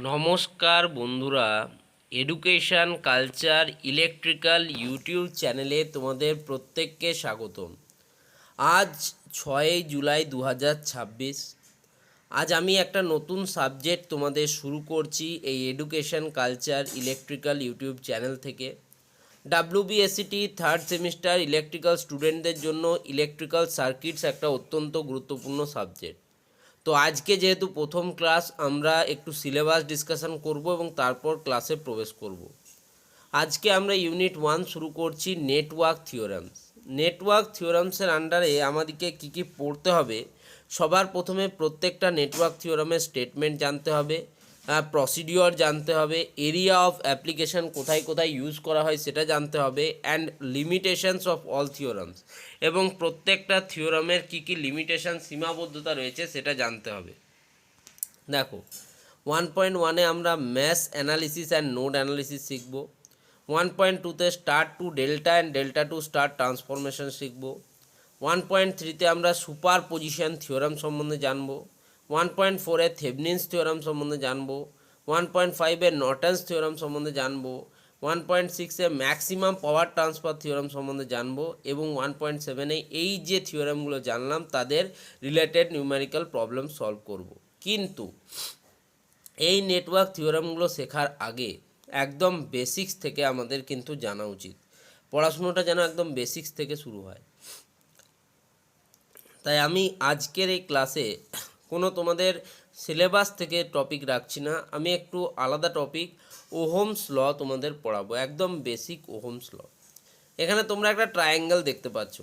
নমস্কার বন্ধুরা, education culture electrical YouTube চ্যানেলে তোমাদের প্রত্যেককে স্বাগতম। আজ 6 জুলাই 2026। আজ আমি একটা নতুন সাবজেক্ট তোমাদের শুরু করছি এই education culture electrical YouTube channel থেকে। WBSCT থার্ড সেমিস্টার ইলেকট্রিক্যাল স্টুডেন্টদের জন্য ইলেকট্রিক্যাল সার্কিটস একটা অত্যন্ত গুরুত্বপূর্ণ সাবজেক্ট। তো আজকে যেহেতু প্রথম ক্লাস, আমরা একটু সিলেবাস ডিসকাশন করব এবং তারপর ক্লাসে প্রবেশ করব। আজকে আমরা ইউনিট 1 শুরু করছি, নেটওয়ার্ক থিওরামস। নেটওয়ার্ক থিওরামসের আন্ডারে আমাদেরকে কী কী পড়তে হবে? সবার প্রথমে প্রত্যেকটা নেটওয়ার্ক থিওরামের স্টেটমেন্ট জানতে হবে, প্রসিডিওর জানতে হবে, এরিয়া অফ অ্যাপ্লিকেশন কোথায় কোথায় ইউজ করা হয় সেটা জানতে হবে, অ্যান্ড লিমিটেশনস অফ অল থিওরামস, এবং প্রত্যেকটা থিওরামের কী কী লিমিটেশন সীমাবদ্ধতা রয়েছে সেটা জানতে হবে। দেখো, 1.1-এ আমরা mesh analysis and node analysis শিখব। 1.2-তে star to delta and delta to star transformation শিখব। 1.3-তে আমরা সুপার পজিশন থিওরাম সম্বন্ধে জানব। 1.4-এ থেভনিন্স থিওরাম সম্বন্ধে জানব। 1.5-এ নর্টনস থিওরাম সম্বন্ধে জানব। 1.6-এ ম্যাক্সিমাম পাওয়ার ট্রান্সফার থিওরাম সম্বন্ধে জানব, এবং 1.7-এ এই যে থিওরামগুলো জানলাম তাদের রিলেটেড নিউমেরিক্যাল প্রবলেম সলভ করব। কিন্তু এই নেটওয়ার্ক থিওরামগুলো শেখার আগে একদম বেসিক্স থেকে আমাদের কিন্তু জানা উচিত। পড়াশুনোটা যেন একদম বেসিক্স থেকে শুরু হয়। তাই আমি আজকের এই ক্লাসে কোনো তোমাদের সিলেবাস থেকে টপিক রাখছি না, আমি একটু আলাদা টপিক ওহমস ল তোমাদের পড়াবো, একদম বেসিক ওহমস ল। এখানে তোমরা একটা ট্রায়াঙ্গেল দেখতে পাচ্ছ।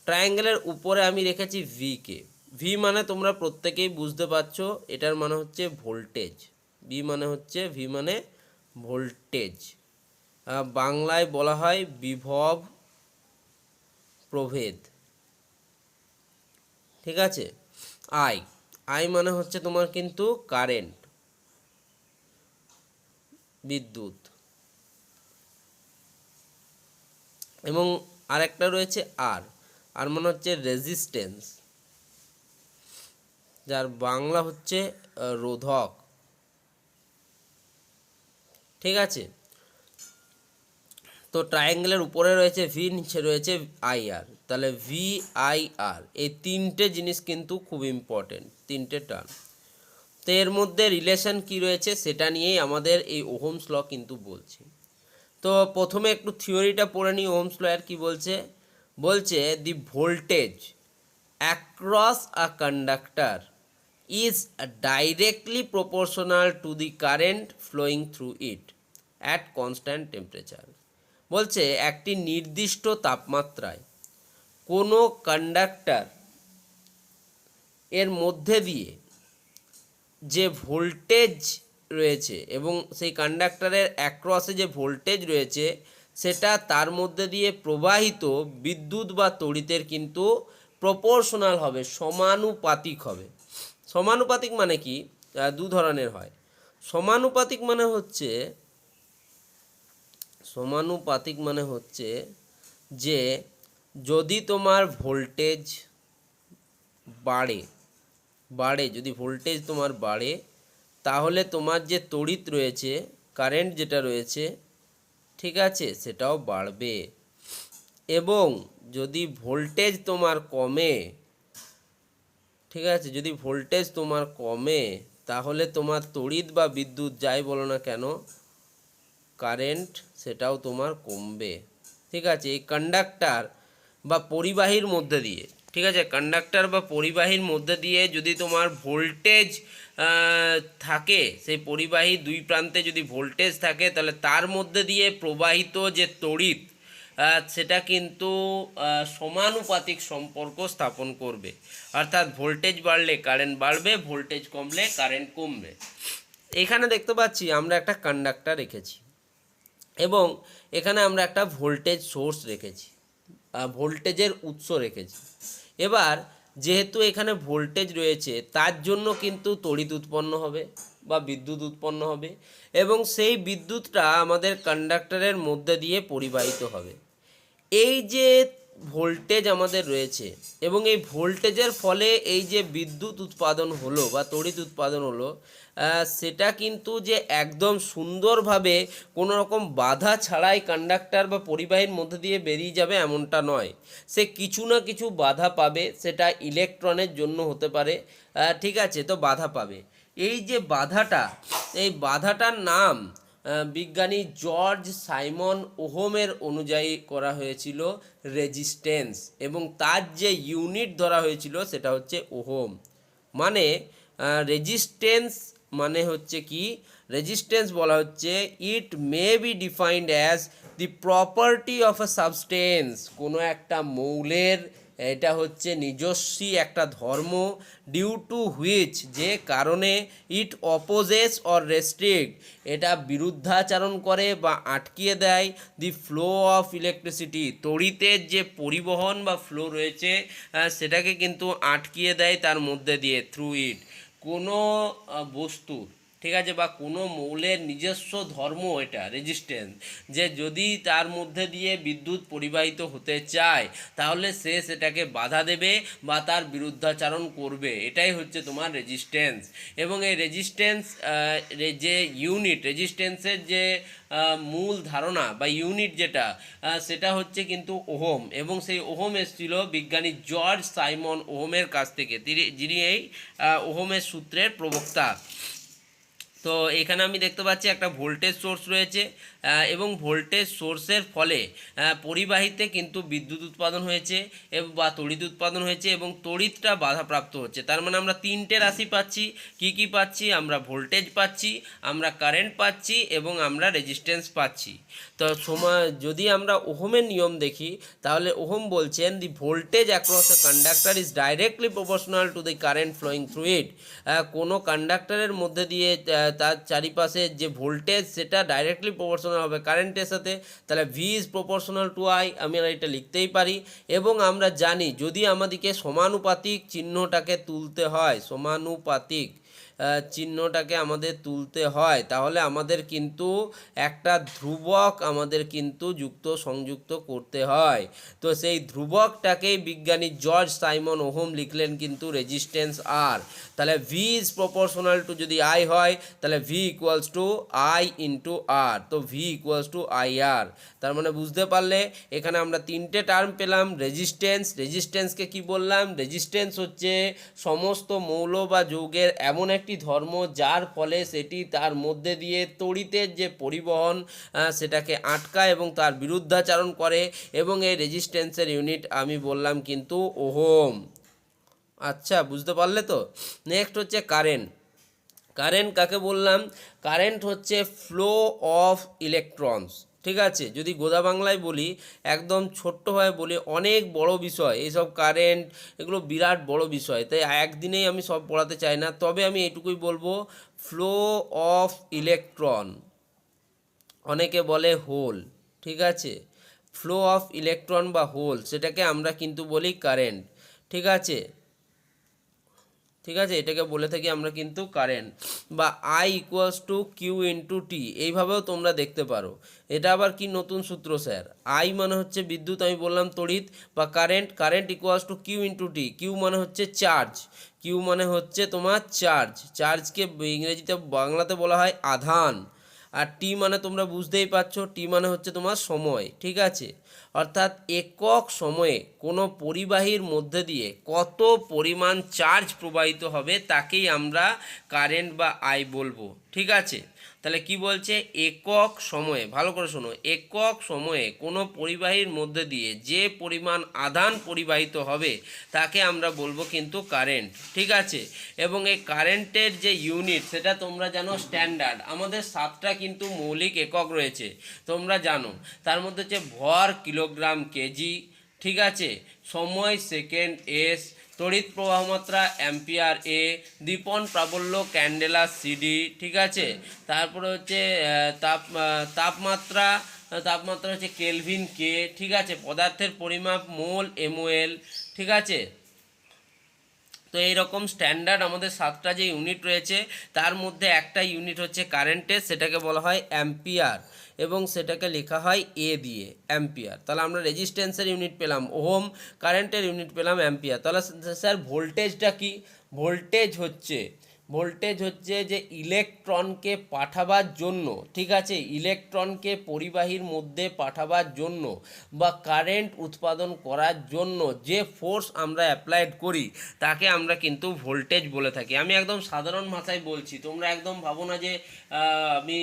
ট্রায়াঙ্গেলের উপরে আমি রেখেছি ভিকে। ভি মানে তোমরা প্রত্যেকেই বুঝতে পারছো, এটার মানে হচ্ছে ভোল্টেজ। ভি মানে ভোল্টেজ। বাংলায় বলা হয় বিভব প্রভেদ, ঠিক আছে। আই মানে হচ্ছে তোমার কিন্তু কারেন্ট, বিদ্যুৎ। এবং আরেকটা রয়েছে আর মানে হচ্ছে রেজিস্ট্যান্স, যার বাংলা হচ্ছে রোধক, ঠিক আছে। তো ট্রায়াঙ্গেলের উপরে রয়েছে ভি, নিচে রয়েছে আইআর, তাহলে VIR এই তিনটে জিনিস কিন্তু খুব ইম্পর্টেন্ট, তিনটে টার্ম। তো এর মধ্যে রিলেশন কি রয়েছে সেটা নিয়েই আমাদের এই ওহমস ল কিন্তু বলছি। তো প্রথমে একটু থিওরিটা পড়ে নিই। ওহমস ল এর কী বলছে the voltage across a conductor is directly proportional to the current flowing through it at constant temperature। বলছে একটি নির্দিষ্ট তাপমাত্রায় কোনো কন্ডাক্টর এর মধ্যে দিয়ে যে ভোল্টেজ রয়েছে এবং সেই কন্ডাক্টরের অ্যাক্রসে যে ভোল্টেজ রয়েছে সেটা তার মধ্যে দিয়ে প্রবাহিত বিদ্যুৎ বা তড়িতের কিন্তু প্রপোর্শনাল হবে, সমানুপাতিক হবে। সমানুপাতিক মানে কি? দু ধরনের হয়। সমানুপাতিক মানে হচ্ছে যে যদি তোমার ভোল্টেজ বাড়ে, যদি ভোল্টেজ তোমার বাড়ে, তাহলে তোমার যে তড়িৎ রয়েছে, কারেন্ট যেটা রয়েছে, ঠিক আছে, সেটাও বাড়বে। এবং যদি ভোল্টেজ তোমার কমে, ঠিক আছে, যদি ভোল্টেজ তোমার কমে তাহলে তোমার তড়িৎ বা বিদ্যুৎ যাই বলো না কেন, কারেন্ট সেটাও তোমার কমবে, ঠিক আছে। এই কন্ডাক্টর বা পরিবাহীর মধ্যে দিয়ে, ঠিক আছে, কন্ডাক্টর বা পরিবাহীর মধ্যে দিয়ে যদি তোমার ভোল্টেজ থাকে, সেই পরিবাহী দুই প্রান্তে যদি ভোল্টেজ থাকে, তাহলে তার মধ্যে দিয়ে প্রবাহিত যে তড়িৎ সেটা কিন্তু সমানুপাতিক সম্পর্ক স্থাপন করবে। অর্থাৎ ভোল্টেজ বাড়লে কারেন্ট বাড়বে, ভোল্টেজ কমলে কারেন্ট কমবে। এখানে দেখতে পাচ্ছি আমরা একটা কন্ডাক্টর রেখেছি এবং এখানে আমরা একটা ভোল্টেজ সোর্স রেখেছি, ভোল্টেজের উৎস রেখেছি। এবার যেহেতু এখানে ভোল্টেজ রয়েছে তার জন্য কিন্তু তড়িৎ উৎপন্ন হবে বা বিদ্যুৎ উৎপন্ন হবে, এবং সেই বিদ্যুৎটা আমাদের কন্ডাক্টরের মধ্যে দিয়ে পরিবাহিত হবে। এই যে ভোল্টেজ আমাদের রয়েছে এবং এই ভোল্টেজের ফলে এই যে বিদ্যুৎ উৎপাদন হলো বা তড়িৎ উৎপাদন হলো, সেটা কিন্তু যে একদম সুন্দরভাবে কোনো রকম বাধা ছাড়াই কন্ডাক্টর বা পরিবাহীর মধ্যে দিয়ে বেরিয়ে যাবে এমনটা নয়। সে কিছু না কিছু বাধা পাবে, সেটা ইলেকট্রনের জন্য হতে পারে, ঠিক আছে, তো বাধা পাবে। এই যে বাধাটা, এই বাধাটার নাম বিজ্ঞানী জর্জ সাইমন ওহমের অনুযায়ী করা হয়েছিল রেজিস্ট্যান্স, এবং তার যে ইউনিট ধরা হয়েছিল সেটা হচ্ছে ওহম। মানে রেজিস্ট্যান্স মানে হচ্ছে কি, রেজিস্ট্যান্স বলা হচ্ছে it may be defined as the property of a substance, কোনো একটা মৌলের এটা হচ্ছে নিজস্বী একটা ধর্ম, ডিউ টু হুইচ, যে কারণে ইট অপোজেস অর রেস্ট্রিক্ট, এটা বিরুদ্ধাচরণ করে বা আটকিয়ে দেয় দি ফ্লো অফ ইলেকট্রিসিটি, তড়িতের যে পরিবহন বা ফ্লো রয়েছে সেটাকে কিন্তু আটকিয়ে দেয় তার মধ্যে দিয়ে, থ্রু ইট। কোনো বস্তু, ঠিক আছে, বা কোনো মৌলের নিজস্ব ধর্ম এটা রেজিস্ট্যান্স, যে যদি তার মধ্যে দিয়ে বিদ্যুৎ পরিবাহিত হতে চায় তাহলে সে সেটাকে বাধা দেবে বা তার বিরুদ্ধাচরণ করবে, এটাই হচ্ছে তোমার রেজিস্ট্যান্স। এবং এই রেজিস্ট্যান্স যে ইউনিট, রেজিস্ট্যান্সের যে মূল ধারণা বা ইউনিট যেটা, সেটা হচ্ছে কিন্তু ওহম, এবং সেই ওহম এসেছিল বিজ্ঞানী জর্জ সাইমন ওহমের কাছ থেকে, যিনি এই ওহমের সূত্রের প্রবক্তা। তো এখানে আমি দেখতে পাচ্ছি একটা ভোল্টেজ সোর্স রয়েছে, এবং ভোল্টেজ সোর্সের ফলে পরিবাহীতে কিন্তু বিদ্যুৎ উৎপাদন হয়েছে বা তড়িৎ উৎপাদন হয়েছে, এবং তড়িৎটা বাধাপ্রাপ্ত হচ্ছে। তার মানে আমরা তিনটে রাশি পাচ্ছি। কি কি পাচ্ছি? আমরা ভোল্টেজ পাচ্ছি, আমরা কারেন্ট পাচ্ছি, এবং আমরা রেজিস্ট্যান্স পাচ্ছি। তো যদি আমরা ওহমের নিয়ম দেখি তাহলে ওহম বলছেন the voltage across a conductor is directly proportional to the current flowing through it. কোনো কন্ডাক্টরের মধ্যে দিয়ে তার চারিপাশে যে ভোল্টেজ সেটা ডাইরেক্টলি প্রপোর্শনাল হবে কারেন্টের সাথে, তাহলে V is proportional two I, আমি এটা লিখতেই পারি। এবং আমরা জানি যদি আমাদেরকে সমানুপাতিক চিহ্নটাকে তুলতে হয়, সমানুপাতিক চিহ্নটাকে আমাদের তুলতে হয়, তাহলে আমাদের কিন্তু একটা ধ্রুবক আমাদের কিন্তু সংযুক্ত করতে হয়। তো সেই ধ্রুবকটাকেই বিজ্ঞানী জর্জ সাইমন ওহম লিখলেন কিন্তু রেজিস্ট্যান্স আর। তাহলে ভি ইজ প্রপোর্শনাল টু, যদি আই হয় তাহলে V equals to I into R, তো V equals to I R. তার মানে বুঝতে পারলে এখানে আমরা তিনটে টার্ম পেলাম। রেজিস্ট্যান্সকে কি বললাম? রেজিস্ট্যান্স হচ্ছে সমস্ত মৌল বা যৌগের এমন একটি ধর্ম যার ফলে সেটি তার মধ্যে দিয়ে তড়িতের যে পরিবহন সেটাকে আটকায় এবং তার বিরুদ্ধাচরণ করে, এবং এই রেজিস্ট্যান্সের ইউনিট আমি বললাম কিন্তু ওহম। আচ্ছা, বুঝতে পারলে তো? নেক্সট হচ্ছে কারেন্ট। কারেন্ট কাকে বললাম? কারেন্ট হচ্ছে ফ্লো অফ ইলেকট্রনস, ঠিক আছে। যদি গোদা বাংলায় বলি, একদম ছোট্টভাবে বলি, অনেক বড় বিষয় এইসব কারেন্ট, এগুলো বিরাট বড় বিষয়, তাই একদিনেই আমি সব পড়াতে চাই না। তবে আমি এটুকুই বলবো, ফ্লো অফ ইলেকট্রন, অনেকে বলে হোল, ঠিক আছে, ফ্লো অফ ইলেকট্রন বা হোল, সেটাকে আমরা কিন্তু বলি কারেন্ট, ঠিক আছে, ঠিক আছে, এটাকে বলে থাকি আমরা কিন্তু কারেন্ট। বা I equals to Q into T, এইভাবেও তোমরা দেখতে পারো। এটা আবার কি নতুন সূত্র স্যার? আই মানে হচ্ছে বিদ্যুৎ, আমি বললাম তড়িৎ, বা current equals to Q into T. Q মানে হচ্ছে চার্জ, কিউ মানে হচ্ছে তোমার চার্জ, চার্জকে ইংরেজিতে বাংলাতে বলা হয় আধান। আর টি মানে তোমরা বুঝতেই পারছো, টি মানে হচ্ছে তোমার সময়, ঠিক আছে। অর্থাৎ একক সময়ে কোনো পরিবাহীর মধ্যে দিয়ে কত পরিমাণ চার্জ প্রবাহিত হবে তাকেই আমরা কারেন্ট বা আই বলবো, ঠিক আছে। তাহলে কি বলছে? একক সময়ে, ভালো করে শোনো, একক সময়ে কোনো পরিবাহীর মধ্যে দিয়ে যে পরিমাণ আধান পরিবাহিত হবে তাকে আমরা বলবো কিন্তু কারেন্ট, ঠিক আছে। এবং এই কারেন্টের যে ইউনিট সেটা তোমরা জানো স্ট্যান্ডার্ড, আমাদের 7টা কিন্তু মৌলিক একক রয়েছে তোমরা জানো। তার মধ্যে হচ্ছে ভর কিলোগ্রাম কেজি, ঠিক আছে, সময় সেকেন্ড এস, তড়িৎ প্রবাহ মাত্রা অ্যাম্পিয়ার এ, দীপন প্রাবল্য ক্যান্ডেলা সিডি, ঠিক আছে। তারপরে হচ্ছে তাপমাত্রা, তাপমাত্রা হচ্ছে কেলভিন কে, ঠিক আছে। পদার্থের পরিমাপ মোল এমওএল, ঠিক আছে। তো এইরকম স্ট্যান্ডার্ড আমাদের 7টা যে ইউনিট রয়েছে তার মধ্যে একটা ইউনিট হচ্ছে কারেন্টের, সেটাকে বলা হয় অ্যাম্পিয়ার এবং সেটাকে লেখা হয় এ দিয়ে অ্যাম্পিয়ার। তাহলে আমরা রেজিস্ট্যান্সের ইউনিট পেলাম ওহম, কারেন্টের ইউনিট পেলাম অ্যাম্পিয়ার। তাহলে স্যার ভোল্টেজটা কি? ভোল্টেজ হচ্ছে যে ইলেকট্রনকে পাঠাবার জন্য, ঠিক আছে, ইলেকট্রনকে পরিবাহীর মধ্যে পাঠাবার জন্য বা কারেন্ট উৎপাদন করার জন্য যে ফোর্স আমরা অ্যাপ্লাইড করি তাকে আমরা কিন্তু ভোল্টেজ বলে থাকি। আমি একদম সাধারণ ভাষায় বলছি, তোমরা একদম ভাবো না যে আমি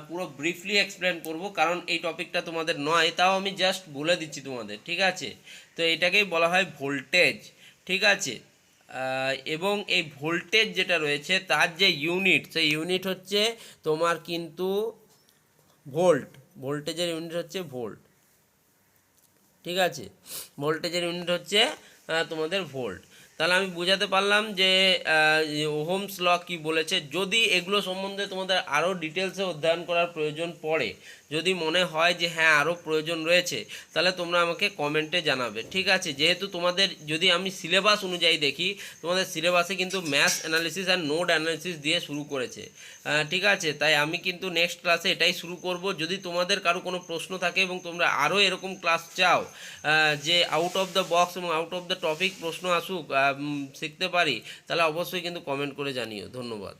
পুরো ব্রিফলি এক্সপ্লেন করব, কারণ এই টপিকটা তোমাদের নয়, তাও আমি জাস্ট বলে দিচ্ছি তোমাদের, ঠিক আছে। তো এটাকেই বলা হয় ভোল্টেজ, ঠিক আছে। এবং এই ভোল্টেজ যেটা রয়েছে তার যে ইউনিট, সেই ইউনিট হচ্ছে তোমার কিন্তু ভোল্ট। ভোল্টেজের ইউনিট হচ্ছে ভোল্ট, ঠিক আছে। ভোল্টেজের ইউনিট হচ্ছে তোমাদের ভোল্ট। তাহলে আমি বোঝাতে পারলাম যে ওহমস ল কী বলেছে। যদি এগুলো সম্বন্ধে তোমাদের আরও ডিটেলসে অধ্যয়ন করার প্রয়োজন পড়ে, যদি মনে হয় যে হ্যাঁ আরও প্রয়োজন রয়েছে, তাহলে তোমরা আমাকে কমেন্টে জানাবে, ঠিক আছে। যেহেতু তোমাদের যদি আমি সিলেবাস অনুযায়ী দেখি, তোমাদের সিলেবাসে কিন্তু ম্যাথ অ্যানালিসিস আর নোড অ্যানালিসিস দিয়ে শুরু করেছে, ঠিক আছে। তাই আমি কিন্তু নেক্সট ক্লাসে এটাই শুরু করব। যদি তোমাদের কারো কোনো প্রশ্ন থাকে এবং তোমরা আরও এরকম ক্লাস চাও যে আউট অফ দ্য বক্স এবং আউট অফ দ্য টপিক প্রশ্ন আসুক, শিখতে পারি, তাহলে অবশ্যই কিন্তু কমেন্ট করে জানিও। ধন্যবাদ।